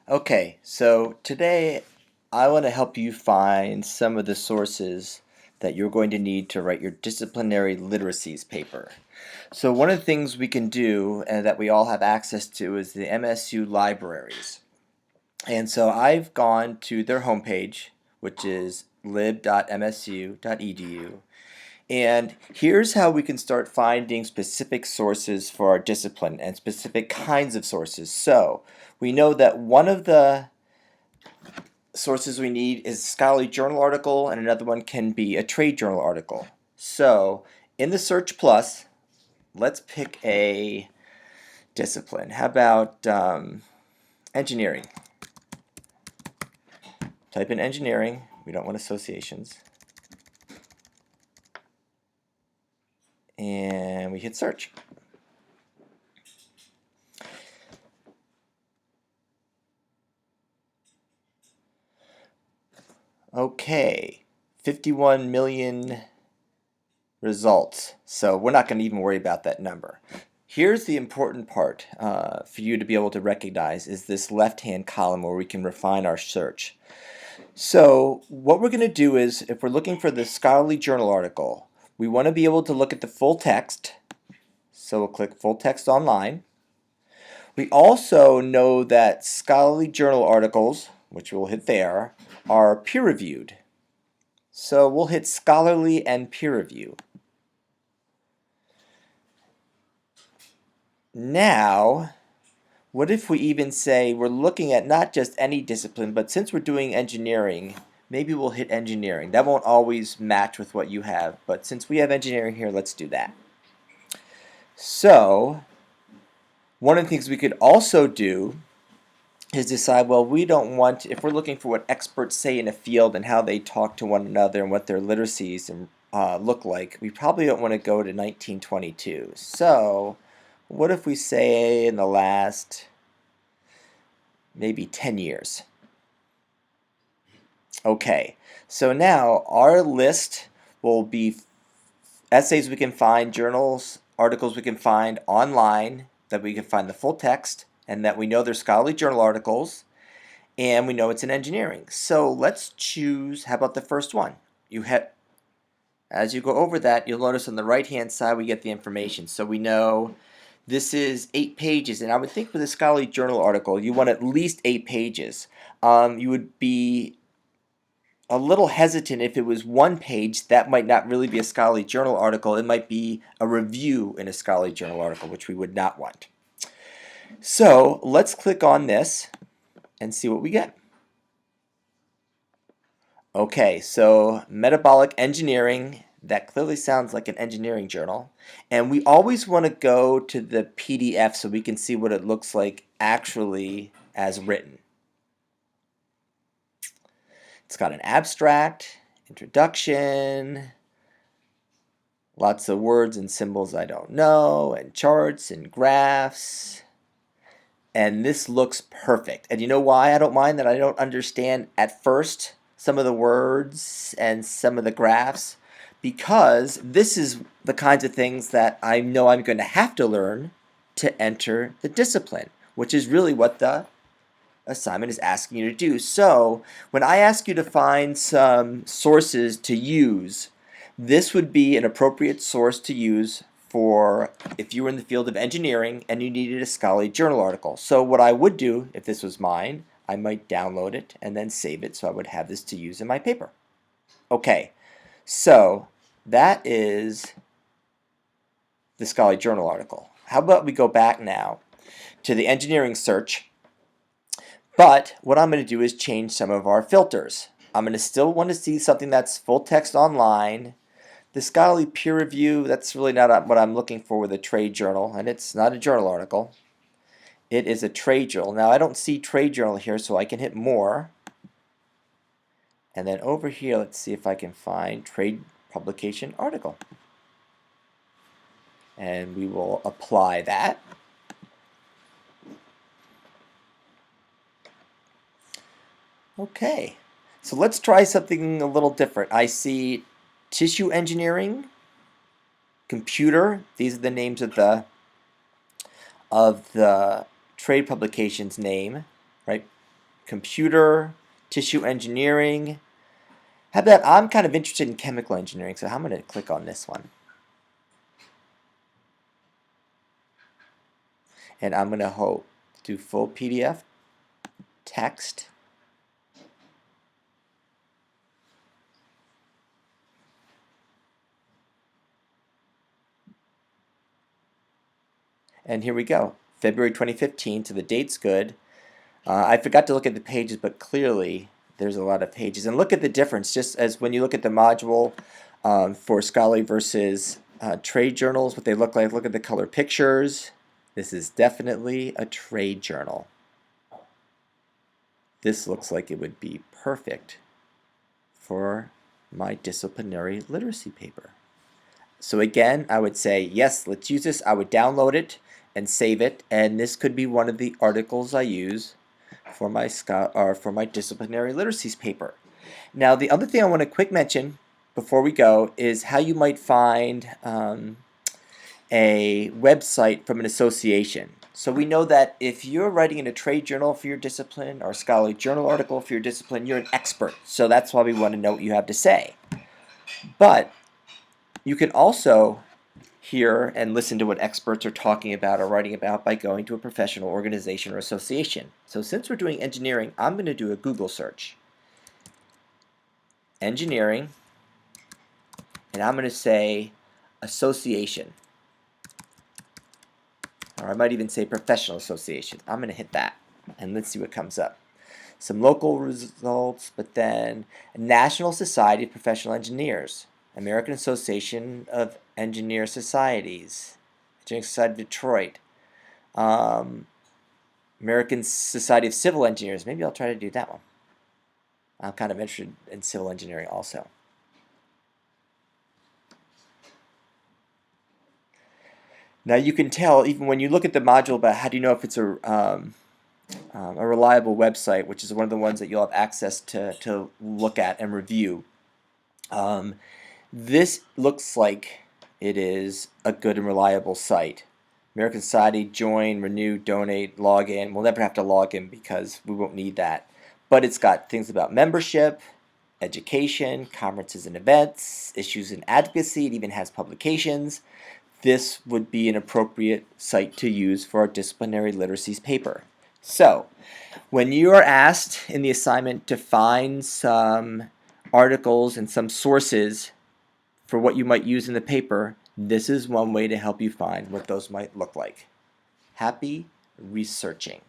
Okay, so today I want to help you find some of the sources that you're going to need to write your disciplinary literacies paper. So one of the things we can do and that we all have access to is the MSU libraries. And so I've gone to their homepage, which is lib.msu.edu. And here's how we can start finding specific sources for our discipline and specific kinds of sources. So we know that one of the sources we need is a scholarly journal article, and another one can be a trade journal article. So in the Search Plus, let's pick a discipline. How about engineering? Type in engineering. We don't want associations. And we hit search. Okay, 51 million results. So we're not going to even worry about that number. Here's the important part for you to be able to recognize is this left-hand column where we can refine our search. So what we're going to do is, if we're looking for the scholarly journal article, we want to be able to look at the full text. So we'll click full text online. We also know that scholarly journal articles, which we'll hit there, are peer-reviewed. So we'll hit scholarly and peer review. Now, what if we even say we're looking at not just any discipline, but since we're doing engineering, maybe we'll hit engineering. That won't always match with what you have, but since we have engineering here, let's do that. So, one of the things we could also do is decide, well, we don't want, if we're looking for what experts say in a field and how they talk to one another and what their literacies look like, we probably don't want to go to 1922. So, what if we say in the last maybe 10 years? Okay, so now our list will be essays we can find, journals, articles we can find online, that we can find the full text, and that we know they're scholarly journal articles, and we know it's in engineering. So let's choose, how about the first one? As you go over that, you'll notice on the right-hand side we get the information. So we know this is 8 pages, and I would think with a scholarly journal article, you want at least 8 pages. You would be a little hesitant if it was 1 page. That might not really be a scholarly journal article. It might be a review in a scholarly journal article, which we would not want. So let's click on this and see what we get. Okay, so metabolic engineering, that clearly sounds like an engineering journal. And we always want to go to the PDF so we can see what it looks like actually as written. It's got an abstract, introduction, lots of words and symbols I don't know, and charts and graphs. And this looks perfect. And you know why I don't mind that I don't understand at first some of the words and some of the graphs? Because this is the kinds of things that I know I'm going to have to learn to enter the discipline, which is really what the assignment is asking you to do. So when I ask you to find some sources to use, this would be an appropriate source to use for if you were in the field of engineering and you needed a scholarly journal article. So what I would do if this was mine, I might download it and then save it so I would have this to use in my paper. Okay, so that is the scholarly journal article. How about we go back now to the engineering search, but what I'm going to do is change some of our filters. I'm going to still want to see something that's full text online. The scholarly peer review, that's really not what I'm looking for with a trade journal, and it's not a journal article. It is a trade journal. Now I don't see trade journal here, so I can hit more. And then over here, let's see if I can find trade publication article. And we will apply that. Okay, so let's try something a little different. I see tissue engineering, computer. These are the names of the trade publication's name, right? computer, tissue engineering. How about, I'm kind of interested in chemical engineering, so I'm going to click on this one. And I'm going to do full PDF text. And here we go, February 2015, so the date's good. I forgot to look at the pages, but clearly there's a lot of pages. And look at the difference, just as when you look at the module for scholarly versus trade journals, what they look like. Look at the color pictures. This is definitely a trade journal. This looks like it would be perfect for my disciplinary literacy paper. So again, I would say, yes, let's use this. I would download it and save it, and this could be one of the articles I use for my disciplinary literacies paper. Now, the other thing I want to quick mention before we go is how you might find a website from an association. So we know that if you're writing in a trade journal for your discipline or a scholarly journal article for your discipline, you're an expert. So that's why we want to know what you have to say. But you can also hear and listen to what experts are talking about or writing about by going to a professional organization or association. So since we're doing engineering, I'm going to do a Google search. Engineering, and I'm going to say association. Or I might even say professional association. I'm going to hit that, and let's see what comes up. Some local results, but then National Society of Professional Engineers, American Association of Engineer Societies, Engineering Society of Detroit, American Society of Civil Engineers. Maybe I'll try to do that one. I'm kind of interested in civil engineering also. Now you can tell, even when you look at the module about how do you know if it's a reliable website, which is one of the ones that you'll have access to look at and review. This looks like it is a good and reliable site. American Society, join, renew, donate, log in. We'll never have to log in because we won't need that. But it's got things about membership, education, conferences and events, issues and advocacy. It even has publications. This would be an appropriate site to use for our disciplinary literacies paper. So, when you are asked in the assignment to find some articles and some sources for what you might use in the paper, this is one way to help you find what those might look like. Happy researching.